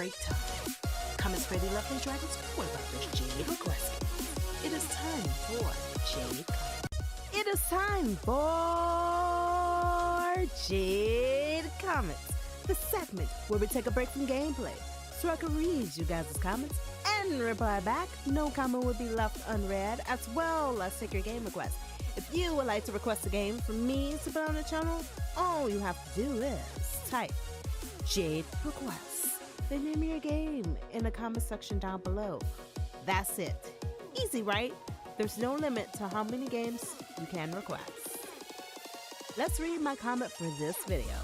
Great time. Comments ready, lovely dragons? What about this Jade request? It is time for Jade Comments. It is time for Jade Comments, the segment where we take a break from gameplay so I can read you guys' comments and reply back. No comment will be left unread, as well as take your game request. If you would like to request a game from me to put on the channel, all you have to do is type Jade Requests, then name your game in the comment section down below. That's it. Easy, right? There's no limit to how many games you can request. Let's read my comment for this video.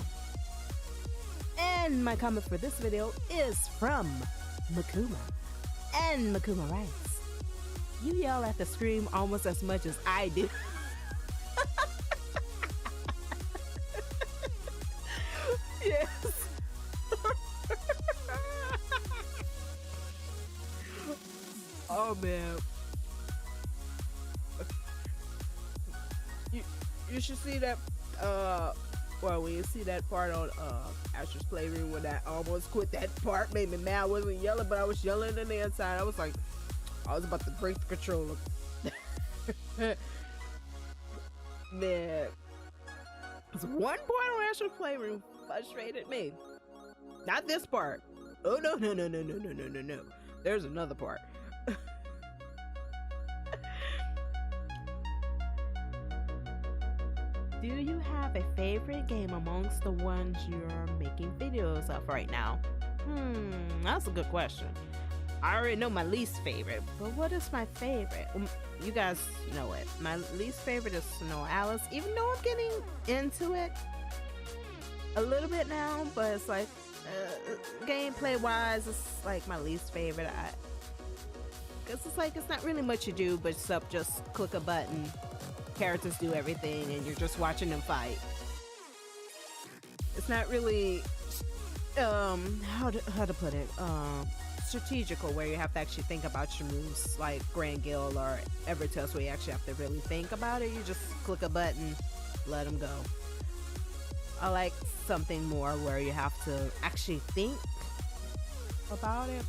And my comment for this video is from Makuma. And Makuma writes, "You yell at the screen almost as much as I do." Yes. Oh man. You should see that well, when you see that part on Asher's Playroom when I almost quit, that part made me mad. I wasn't yelling, but I was yelling on the inside. I was like, I was about to break the controller. Man, there's one point on Asher's Playroom frustrated me. Not this part. Oh no. There's another part. Do you have a favorite game amongst the ones you're making videos of right now? That's a good question. I already know my least favorite, but what is my favorite? You guys know it. My least favorite is Snow Alice, even though I'm getting into it a little bit now, but it's like gameplay wise, it's like my least favorite. Cause it's like it's not really much you do, but just click a button. Characters do everything, and you're just watching them fight. It's not really how to put it, strategical, where you have to actually think about your moves, like Grand Guild or Evertest, where you actually have to really think about it. You just click a button, let them go. I like something more where you have to actually think about it.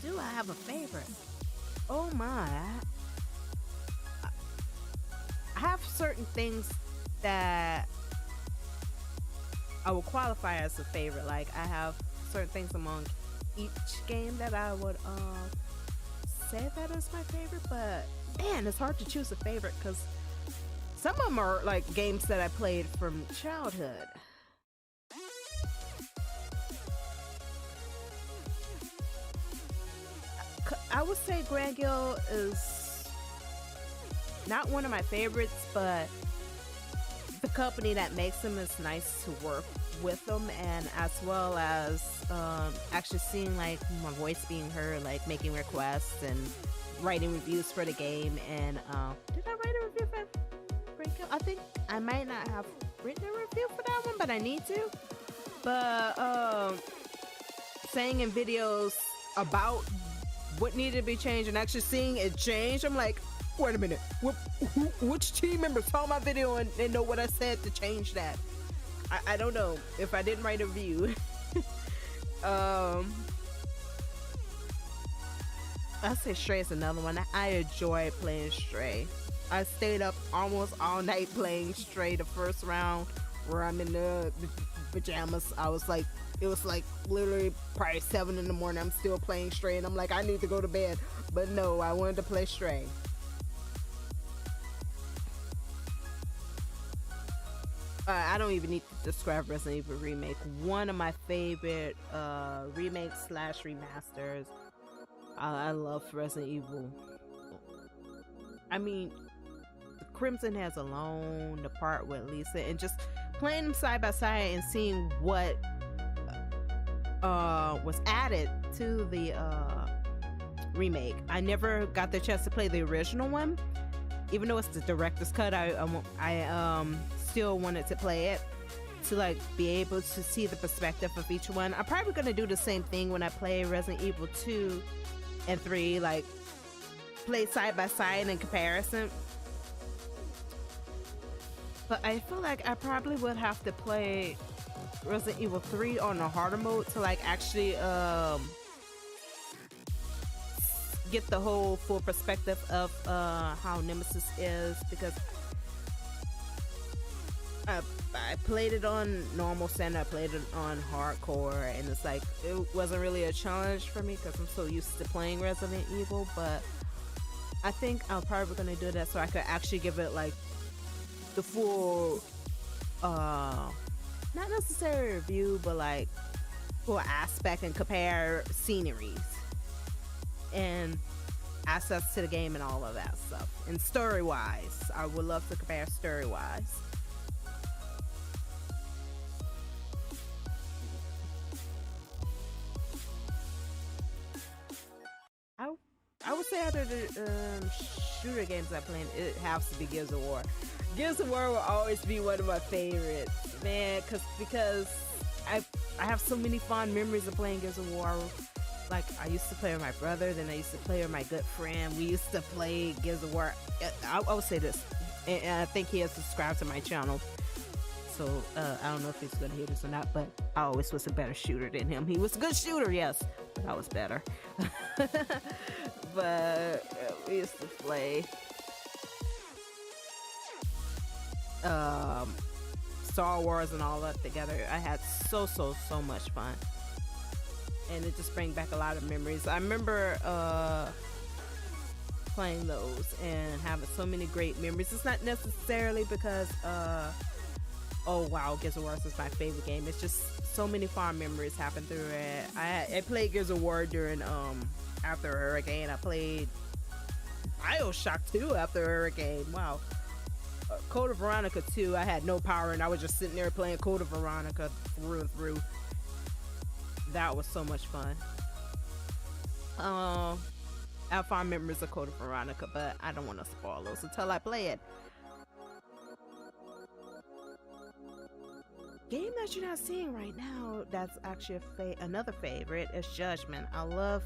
Do I have a favorite? Oh my. I have certain things that I will qualify as a favorite. Like I have certain things among each game that I would say that is my favorite, but man, it's hard to choose a favorite because some of them are like games that I played from childhood. I would say Grand Guild is not one of my favorites, but the company that makes them is nice to work with them, and as well as actually seeing like my voice being heard, like making requests and writing reviews for the game. And did I write a review for Grand Guild? I think I might not have written a review for that one, but I need to. But saying in videos about what needed to be changed and actually seeing it change, I'm like, wait a minute, which team members saw my video and know what I said to change that? I don't know if I didn't write a review. I say Stray is another one. I enjoy playing Stray. I stayed up almost all night playing Stray. The first round where I'm in the pajamas, I was like, it was like literally probably 7 in the morning. I'm still playing Stray, and I'm like, I need to go to bed. But no, I wanted to play Stray. I don't even need to describe Resident Evil Remake. One of my favorite remakes / remasters. I love Resident Evil. I mean, Crimson has alone, the part with Lisa, and just playing them side by side and seeing what was added to the remake. I never got the chance to play the original one, even though it's the director's cut. I still wanted to play it to like be able to see the perspective of each one. I'm probably gonna do the same thing when I play Resident Evil 2 and 3, like play side by side in comparison. But I feel like I probably would have to play Resident Evil 3 on the harder mode to like actually get the whole full perspective of how Nemesis is, because I played it on normal standard, I played it on hardcore, and it's like it wasn't really a challenge for me because I'm so used to playing Resident Evil. But I think I'm probably gonna do that so I could actually give it like the full not necessarily review, but like full aspect, and compare sceneries and access to the game and all of that stuff. And story wise, I would love to compare story wise. I would say after the shooter games I played, it has to be Gears of War. Gears of War will always be one of my favorites, man, because I have so many fond memories of playing Gears of War. Like, I used to play with my brother, then I used to play with my good friend. We used to play Gears of War. I would say this, and I think he has subscribed to my channel, so I don't know if he's gonna hear this or not, but I always was a better shooter than him. He was a good shooter, yes, but I was better. But we used to play Star Wars and all that together. I had so much fun, and it just brings back a lot of memories. I remember playing those and having so many great memories. It's not necessarily because oh wow, Gears of War is my favorite game. It's just so many fond memories happen through it. I played Gears of War during after a hurricane. I played BioShock 2 after a hurricane. Wow. Code of Veronica 2, I had no power and I was just sitting there playing Code of Veronica through and through. That was so much fun. I have fond memories of Code of Veronica, but I don't want to spoil those until I play it. Game that you're not seeing right now that's actually another favorite is Judgment. I love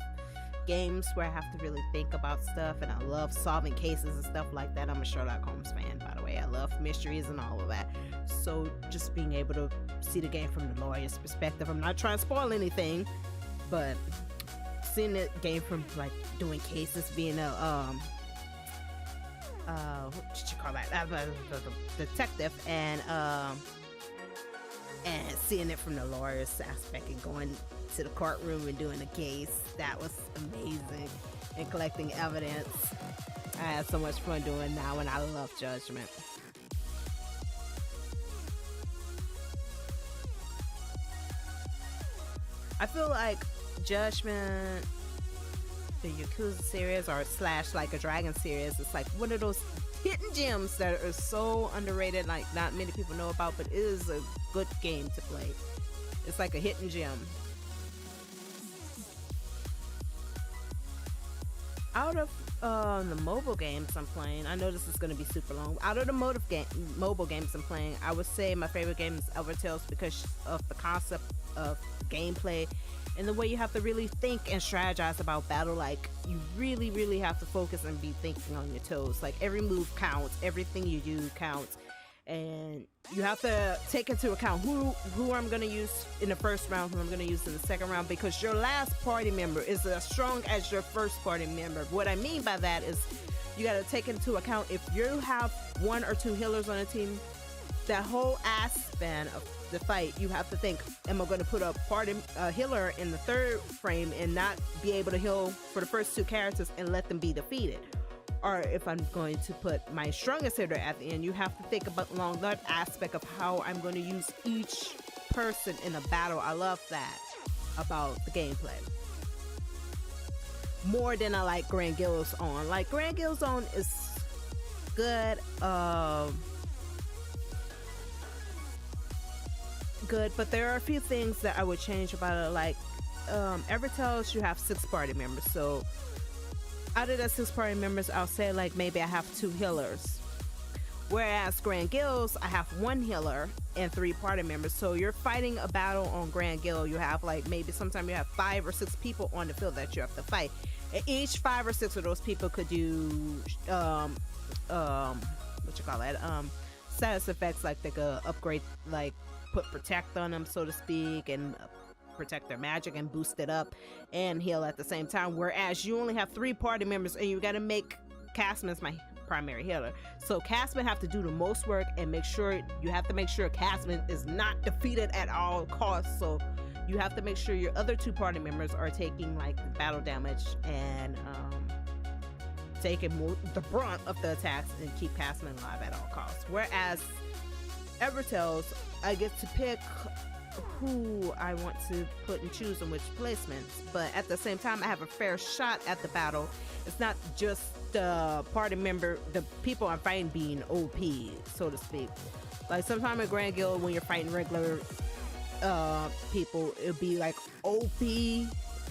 games where I have to really think about stuff, and I love solving cases and stuff like that. I'm a Sherlock Holmes fan, by the way. I love mysteries and all of that. So just being able to see the game from the lawyer's perspective. I'm not trying to spoil anything, but seeing the game from like doing cases, being a what did you call that? The detective, and seeing it from the lawyer's aspect and going to the courtroom and doing the case, that was amazing. And collecting evidence, I had so much fun doing that one. I love Judgment. I feel like Judgment, the Yakuza series, or slash like a Dragon series, it's like one of those hidden gems that are so underrated, like not many people know about, but it is a good game to play. It's like a hidden gem. Out of the mobile games I'm playing, I know this is going to be super long. Out of the mobile games I'm playing, I would say my favorite game is Evertales because of the concept of gameplay and the way you have to really think and strategize about battle. Like, you really have to focus and be thinking on your toes. Like, every move counts, everything you do counts, and you have to take into account who I'm going to use in the first round, who I'm going to use in the second round, because your last party member is as strong as your first party member. What I mean by that is you got to take into account if you have one or two healers on a team, that whole ass span of the fight, you have to think, am I going to put a healer in the third frame and not be able to heal for the first two characters and let them be defeated? Or if I'm going to put my strongest hitter at the end, you have to think about along that aspect of how I'm going to use each person in a battle. I love that about the gameplay. More than I like Grand Guild Zone. Like, Grand Guild Zone is good, but there are a few things that I would change about it. Like, Evertales, you have 6 party members, so out of the 6 party members, I'll say like maybe I have 2 healers. Whereas Grand Guilds, I have 1 healer and 3 party members. So you're fighting a battle on Grand Guild, you have like maybe sometimes you have 5 or 6 people on the field that you have to fight. And each 5 or 6 of those people could do status effects, like they could upgrade like put protect on them, so to speak, and protect their magic and boost it up and heal at the same time. Whereas you only have 3 party members and you got to make Castman's my primary healer. So Castman have to do the most work and make sure Castman is not defeated at all costs. So you have to make sure your other 2 party members are taking like the battle damage and taking the brunt of the attacks and keep Castman alive at all costs. Whereas Evertails, I get to pick who I want to put and choose in which placements, but at the same time I have a fair shot at the battle. It's not just the party member, the people I'm fighting being OP, so to speak. Like sometimes in Grand Guild when you're fighting regular people, it'll be like OP,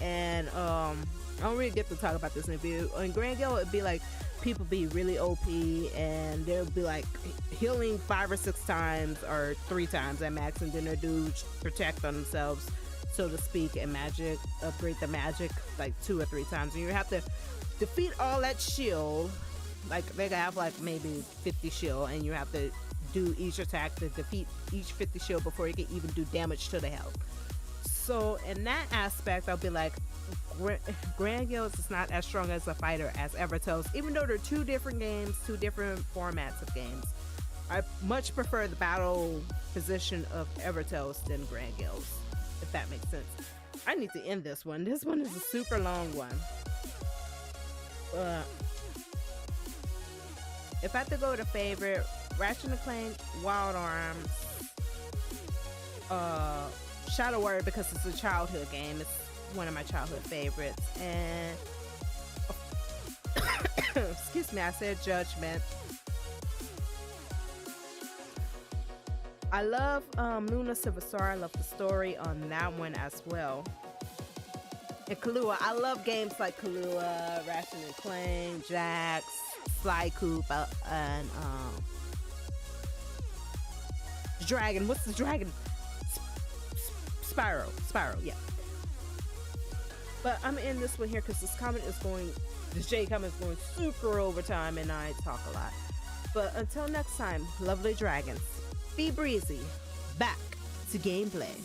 and I don't really get to talk about this in the video. In Grand Guild it'd be like people be really OP and they'll be like healing 5 or 6 times or 3 times at max, and then they'll do protect on themselves, so to speak, and magic, upgrade the magic like 2 or 3 times, and you have to defeat all that shield. Like they have like maybe 50 shield, and you have to do each attack to defeat each 50 shield before you can even do damage to the health. So in that aspect, I'll be like, Grand Guilds is not as strong as a fighter as Evertails, even though they're 2 different games, 2 different formats of games. I much prefer the battle position of Evertails than Grand Guilds, if that makes sense. I need to end this one. This one is a super long one. If I had to go to favorite, Ratchet and Clank, Wild Arms, Shadow Warrior, because it's a childhood game. It's one of my childhood favorites. And excuse me, I said Judgment. I love Luna Silver Star. I love the story on that one as well. And Kahlua, I love games like Kahlua, Ratchet and Clank, Jax, Sly Coop, and Dragon. What's the dragon? Spyro, yeah. But I'm in this one here because this Jade comment is going super overtime and I talk a lot. But until next time, lovely dragons, be breezy, back to gameplay.